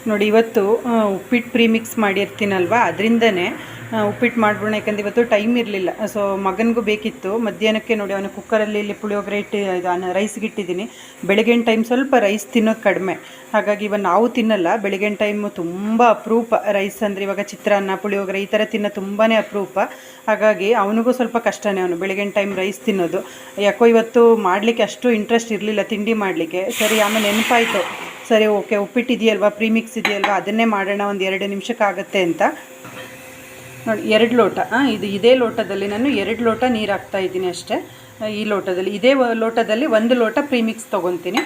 ನೋಡಿ ಇವತ್ತು ಉಪ್ಪಿಟ್ಟು ಪ್ರೀಮಿಕ್ಸ್ ಮಾಡಿರ್ತೀನಲ್ವ ಅದರಿಂದನೇ ಉಪ್ಪಿಟ್ಟು ಮಾಡ್ಬಿಡೋಣ. ಯಾಕಂದರೆ ಇವತ್ತು ಟೈಮ್ ಇರಲಿಲ್ಲ. ಸೊ ಮಗನಿಗೂ ಬೇಕಿತ್ತು ಮಧ್ಯಾಹ್ನಕ್ಕೆ. ನೋಡಿ ಅವನು ಕುಕ್ಕರಲ್ಲಿ ಇಲ್ಲಿ ಪುಳಿಯೋಗರೆ ರೈಸ್ಗೆ ಇಟ್ಟಿದ್ದೀನಿ. ಬೆಳಗಿನ ಟೈಮ್ ಸ್ವಲ್ಪ ರೈಸ್ ತಿನ್ನೋದು ಕಡಿಮೆ, ಹಾಗಾಗಿ ಇವಾಗ ನಾವು ತಿನ್ನಲ್ಲ. ಬೆಳಗಿನ ಟೈಮು ತುಂಬ ಅಪರೂಪ ರೈಸ್ ಅಂದರೆ, ಇವಾಗ ಚಿತ್ರಾನ್ನ ಪುಳಿಯೋಗರೆ ಈ ಥರ ತಿನ್ನೋ ತುಂಬಾ ಅಪರೂಪ. ಹಾಗಾಗಿ ಅವನಿಗೂ ಸ್ವಲ್ಪ ಕಷ್ಟನೇ, ಅವನು ಬೆಳಗಿನ ಟೈಮ್ ರೈಸ್ ತಿನ್ನೋದು. ಯಾಕೋ ಇವತ್ತು ಮಾಡಲಿಕ್ಕೆ ಅಷ್ಟು ಇಂಟ್ರೆಸ್ಟ್ ಇರಲಿಲ್ಲ ತಿಂಡಿ ಮಾಡಲಿಕ್ಕೆ. ಸರಿ, ಆಮೇಲೆ ನೆನಪಾಯಿತು, ಸರಿ ಓಕೆ ಉಪ್ಪಿಟ್ಟು ಇದೆಯಲ್ವಾ, ಪ್ರೀಮಿಕ್ಸ್ ಇದೆಯಲ್ವಾ, ಅದನ್ನೇ ಮಾಡೋಣ, ಒಂದು 2 ನಿಮಿಷಕ್ಕಾಗತ್ತೆ ಅಂತ. ನೋಡಿ 2 ಲೋಟ, ಇದೇ ಲೋಟದಲ್ಲಿ ನಾನು 2 ಲೋಟ ನೀರು ಹಾಕ್ತಾಯಿದ್ದೀನಿ ಅಷ್ಟೇ. ಈ ಲೋಟದಲ್ಲಿ, ಇದೇ ಲೋಟದಲ್ಲಿ 1 ಲೋಟ ಪ್ರೀಮಿಕ್ಸ್ ತೊಗೊತೀನಿ.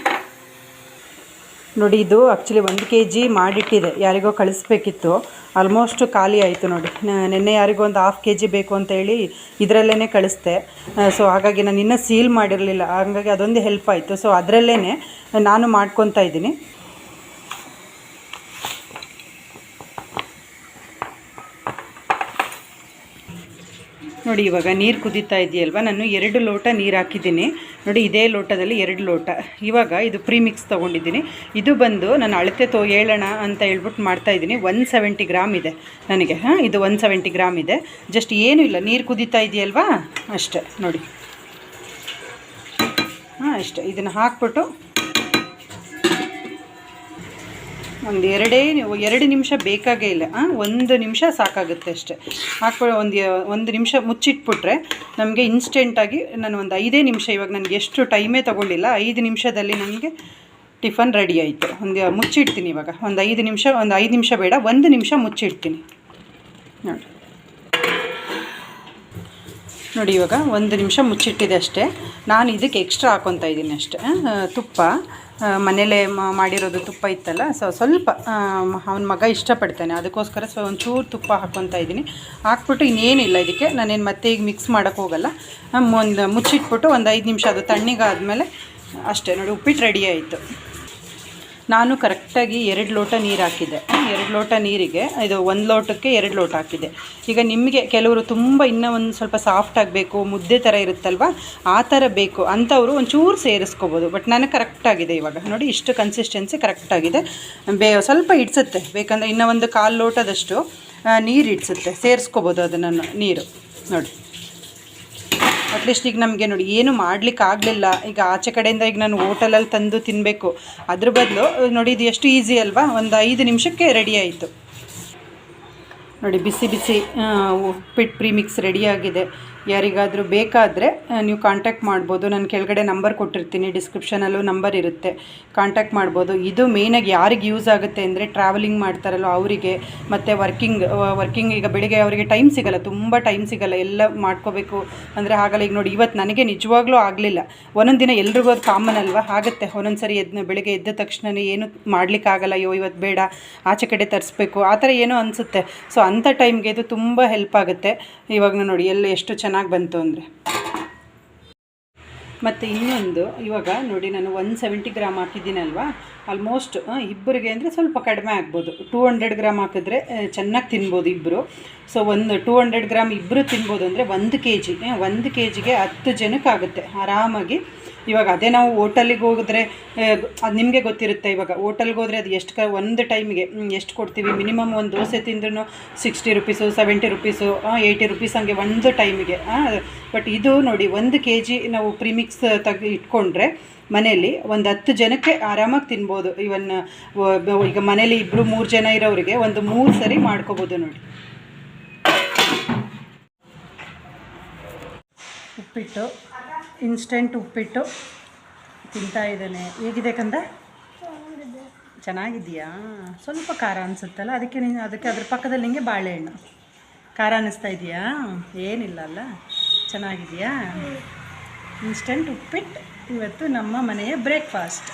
ನೋಡಿ ಇದು ಆ್ಯಕ್ಚುಲಿ 1 kg ಮಾಡಿಟ್ಟಿದೆ, ಯಾರಿಗೋ ಕಳಿಸ್ಬೇಕಿತ್ತು. ಆಲ್ಮೋಸ್ಟ್ ಖಾಲಿ ಆಯಿತು. ನೋಡಿ ನಿನ್ನೆ ಯಾರಿಗೋ ಒಂದು 1/2 kg ಬೇಕು ಅಂತೇಳಿ ಇದರಲ್ಲೇ ಕಳಿಸ್ದೆ. ಸೊ ಹಾಗಾಗಿ ನಾನು ಇನ್ನೂ ಸೀಲ್ ಮಾಡಿರಲಿಲ್ಲ, ಹಾಗಾಗಿ ಅದೊಂದು ಹೆಲ್ಪ್ ಆಯಿತು. ಸೊ ಅದರಲ್ಲೇ ನಾನು ಮಾಡ್ಕೊತಾ ಇದ್ದೀನಿ. ನೋಡಿ ಇವಾಗ ನೀರು ಕುದೀತಾ ಇದೆಯಲ್ವ, ನಾನು 2 ಲೋಟ ನೀರು ಹಾಕಿದ್ದೀನಿ. ನೋಡಿ ಇದೇ ಲೋಟದಲ್ಲಿ 2 ಲೋಟ. ಇವಾಗ ಇದು ಪ್ರೀಮಿಕ್ಸ್ ತೊಗೊಂಡಿದ್ದೀನಿ. ಇದು ಬಂದು ನಾನು ಅಳತೆ ಹೇಳೋಣ ಅಂತ ಹೇಳ್ಬಿಟ್ಟು ಮಾಡ್ತಾಯಿದ್ದೀನಿ. 170 ಗ್ರಾಮ್ ಇದೆ ನನಗೆ. ಇದು 170 ಗ್ರಾಮ್ ಇದೆ. ಜಸ್ಟ್ ಏನೂ ಇಲ್ಲ, ನೀರು ಕುದೀತಾ ಇದೆಯಲ್ವಾ ಅಷ್ಟೇ. ನೋಡಿ ಅಷ್ಟೇ. ಇದನ್ನು ಹಾಕ್ಬಿಟ್ಟು ಒಂದು 2 ನಿಮಿಷ ಬೇಕಾಗೇ ಇಲ್ಲ, 1 ನಿಮಿಷ ಸಾಕಾಗುತ್ತೆ ಅಷ್ಟೇ. ಹಾಕ್ಬಿಟ್ಟು ಒಂದು ನಿಮಿಷ ಮುಚ್ಚಿಟ್ಬಿಟ್ರೆ ನಮಗೆ ಇನ್ಸ್ಟೆಂಟಾಗಿ, ನಾನು ಒಂದು 5 ನಿಮಿಷ, ಇವಾಗ ನನಗೆ ಎಷ್ಟು ಟೈಮೇ ತೊಗೊಳ್ಳಿಲ್ಲ, 5 ನಿಮಿಷದಲ್ಲಿ ನನಗೆ ಟಿಫನ್ ರೆಡಿ ಆಯಿತು. ಮುಚ್ಚಿಡ್ತೀನಿ ಇವಾಗ. ಒಂದು 5 ನಿಮಿಷ ಬೇಡ, 1 ನಿಮಿಷ ಮುಚ್ಚಿಡ್ತೀನಿ. ನೋಡಿ ಇವಾಗ 1 ನಿಮಿಷ ಮುಚ್ಚಿಟ್ಟಿದೆ ಅಷ್ಟೇ. ನಾನು ಇದಕ್ಕೆ ಎಕ್ಸ್ಟ್ರಾ ಹಾಕ್ಕೊತಾ ಇದ್ದೀನಿ ಅಷ್ಟೇ. ತುಪ್ಪ ಮನೇಲೇ ಮಾಡಿರೋದು ತುಪ್ಪ ಇತ್ತಲ್ಲ, ಸ್ವಲ್ಪ ಅವನ ಮಗ ಇಷ್ಟಪಡ್ತಾನೆ, ಅದಕ್ಕೋಸ್ಕರ ಒಂಚೂರು ತುಪ್ಪ ಹಾಕ್ಕೊತಾ ಇದ್ದೀನಿ. ಹಾಕ್ಬಿಟ್ಟು ಇನ್ನೇನಿಲ್ಲ ಇದಕ್ಕೆ, ನಾನೇನು ಮತ್ತೆ ಈಗ ಮಿಕ್ಸ್ ಮಾಡೋಕ್ಕೆ ಹೋಗಲ್ಲ. ಮುಚ್ಚಿಟ್ಬಿಟ್ಟು ಒಂದು 5 ನಿಮಿಷ ಅದು ತಣ್ಣಗಾದ್ಮೇಲೆ ಅಷ್ಟೇ. ನೋಡಿ ಉಪ್ಪಿಟ್ಟು ರೆಡಿ ಆಯಿತು. ನಾನು ಕರೆಕ್ಟಾಗಿ 2 ಲೋಟ ನೀರು ಹಾಕಿದ್ದೆ. 2 ಲೋಟ ನೀರಿಗೆ ಇದು 1 ಲೋಟಕ್ಕೆ 2 ಲೋಟ ಹಾಕಿದ್ದೆ. ಈಗ ನಿಮಗೆ ಕೆಲವರು ತುಂಬ ಇನ್ನೂ ಒಂದು ಸ್ವಲ್ಪ ಸಾಫ್ಟ್ ಆಗಬೇಕು, ಮುದ್ದೆ ಥರ ಇರುತ್ತಲ್ವ, ಆ ಥರ ಬೇಕು ಅಂಥವರು ಒಂಚೂರು ಸೇರಿಸ್ಕೋಬೋದು. ಬಟ್ ನನಗೆ ಕರೆಕ್ಟಾಗಿದೆ ಇವಾಗ. ನೋಡಿ ಇಷ್ಟು ಕನ್ಸಿಸ್ಟೆನ್ಸಿ ಕರೆಕ್ಟಾಗಿದೆ. ಸ್ವಲ್ಪ ಇಡ್ಸುತ್ತೆ, ಬೇಕಂದರೆ ಇನ್ನೂ ಒಂದು 1/4 ಲೋಟದಷ್ಟು ನೀರು ಇಡ್ಸುತ್ತೆ, ಸೇರಿಸ್ಕೋಬೋದು ಅದನ್ನು ನೀರು. ನೋಡಿ ಅಟ್ಲೀಸ್ಟ್ ಈಗ ನಮಗೆ ನೋಡಿ ಏನು ಮಾಡಲಿಕ್ಕೆ ಆಗಲಿಲ್ಲ, ಈಗ ಆಚೆ ಕಡೆಯಿಂದ ಈಗ ನಾನು ಹೋಟೆಲಲ್ಲಿ ತಂದು ತಿನ್ನಬೇಕು, ಅದ್ರ ಬದಲು ನೋಡಿ ಇದು ಎಷ್ಟು ಈಸಿ ಅಲ್ವಾ, ಒಂದು 5 ನಿಮಿಷಕ್ಕೆ ರೆಡಿ ಆಯಿತು. ನೋಡಿ ಬಿಸಿ ಬಿಸಿ ಉಪ್ಪಿಟ್ಟು ಪ್ರೀಮಿಕ್ಸ್ ರೆಡಿಯಾಗಿದೆ. ಯಾರಿಗಾದರೂ ಬೇಕಾದರೆ ನೀವು ಕಾಂಟ್ಯಾಕ್ಟ್ ಮಾಡ್ಬೋದು. ನಾನು ಕೆಳಗಡೆ ನಂಬರ್ ಕೊಟ್ಟಿರ್ತೀನಿ, ಡಿಸ್ಕ್ರಿಪ್ಷನಲ್ಲೂ ನಂಬರ್ ಇರುತ್ತೆ, ಕಾಂಟ್ಯಾಕ್ಟ್ ಮಾಡ್ಬೋದು. ಇದು ಮೇಯ್ನಾಗಿ ಯಾರಿಗೆ ಯೂಸ್ ಆಗುತ್ತೆ ಅಂದರೆ ಟ್ರಾವೆಲಿಂಗ್ ಮಾಡ್ತಾರಲ್ಲ ಅವರಿಗೆ, ಮತ್ತು ವರ್ಕಿಂಗ್ ಈಗ ಬೆಳಿಗ್ಗೆ ಅವರಿಗೆ ಟೈಮ್ ಸಿಗೋಲ್ಲ, ತುಂಬ ಟೈಮ್ ಸಿಗೋಲ್ಲ, ಎಲ್ಲ ಮಾಡ್ಕೋಬೇಕು ಅಂದರೆ ಆಗಲ್ಲ. ಈಗ ನೋಡಿ ಇವತ್ತು ನನಗೆ ನಿಜವಾಗ್ಲೂ ಆಗಲಿಲ್ಲ. ಒಂದೊಂದು ದಿನ ಎಲ್ರಿಗೂ ಅದು ಕಾಮನ್ ಅಲ್ವಾ, ಆಗುತ್ತೆ. ಒಂದೊಂದು ಸರಿ ಬೆಳಿಗ್ಗೆ ಎದ್ದ ತಕ್ಷಣ ಏನು ಮಾಡಲಿಕ್ಕಾಗಲ್ಲ, ಅಯ್ಯೋ ಇವತ್ತು ಬೇಡ ಆಚೆ ಕಡೆ ತರಿಸ್ಬೇಕು, ಆ ಥರ ಏನೋ ಅನಿಸುತ್ತೆ. ಸೊ ಅಂಥ ಟೈಮ್ಗೆ ಇದು ತುಂಬ ಹೆಲ್ಪ್ ಆಗುತ್ತೆ. ಇವಾಗ ನೋಡಿ ಎಲ್ಲ ಎಷ್ಟು ಚೆನ್ನಾಗಿ ಬಂತು ಅಂದರೆ. ಮತ್ತು ಇನ್ನೊಂದು, ಇವಾಗ ನೋಡಿ ನಾನು 170 ಗ್ರಾಮ್ ಹಾಕಿದ್ದೀನಲ್ವಾ, ಆಲ್ಮೋಸ್ಟ್ ಇಬ್ಬರಿಗೆ ಅಂದರೆ ಸ್ವಲ್ಪ ಕಡಿಮೆ ಆಗ್ಬೋದು. 200 ಗ್ರಾಮ್ ಹಾಕಿದ್ರೆ ಚೆನ್ನಾಗಿ ತಿನ್ಬೋದು ಇಬ್ಬರು. ಸೊ 200 ಗ್ರಾಮ್ ಇಬ್ಬರು ತಿನ್ಬೋದು ಅಂದರೆ 1 kg, 1 kgಗೆ 10 ಜನಕ್ಕೆ ಆಗುತ್ತೆ ಆರಾಮಾಗಿ. ಇವಾಗ ಅದೇ ನಾವು ಹೋಟೆಲಿಗೆ ಹೋಗಿದ್ರೆ ಅದು ನಿಮಗೆ ಗೊತ್ತಿರುತ್ತೆ. ಇವಾಗ ಹೋಟೆಲ್ಗೆ ಹೋದರೆ ಅದು ಎಷ್ಟು ಒಂದು ಟೈಮಿಗೆ ಎಷ್ಟು ಕೊಡ್ತೀವಿ, ಮಿನಿಮಮ್ ಒಂದು ದೋಸೆ ತಿಂದ್ರೂ 60 ರೂಪೀಸು, 70 ರೂಪೀಸು, 80 ರೂಪೀಸ್ ಹಂಗೆ ಒಂದು ಟೈಮಿಗೆ. ಬಟ್ ಇದು ನೋಡಿ 1 kg ನಾವು ಪ್ರೀಮಿಕ್ಸ್ ಇಟ್ಕೊಂಡ್ರೆ ಮನೆಯಲ್ಲಿ ಒಂದು 10 ಜನಕ್ಕೆ ಆರಾಮಾಗಿ ತಿನ್ಬೋದು. ಈಗ ಮನೇಲಿ 2-3 ಜನ ಇರೋರಿಗೆ ಒಂದು 3 ಸರಿ ಮಾಡ್ಕೋಬೋದು. ನೋಡಿ ಉಪ್ಪಿಟ್ಟು, ಇನ್ಸ್ಟೆಂಟ್ ಉಪ್ಪಿಟ್ಟು ತಿಂತಾ ಇದ್ದಾನೆ. ಹೇಗಿದೆ ಕಂದ? ಚೆನ್ನಾಗಿದೆಯಾ? ಸ್ವಲ್ಪ ಖಾರ ಅನಿಸುತ್ತಲ್ಲ, ಅದಕ್ಕೆ ಅದ್ರ ಪಕ್ಕದಲ್ಲಿ ನಿಮಗೆ ಬಾಳೆಹಣ್ಣು. ಖಾರ ಅನ್ನಿಸ್ತಾ ಇದೆಯಾ? ಏನಿಲ್ಲ ಅಲ್ಲ, ಚೆನ್ನಾಗಿದೆಯಾ? ಇನ್ಸ್ಟೆಂಟ್ ಉಪ್ಪಿಟ್ಟು ಇವತ್ತು ನಮ್ಮ ಮನೆಯ ಬ್ರೇಕ್ಫಾಸ್ಟ್.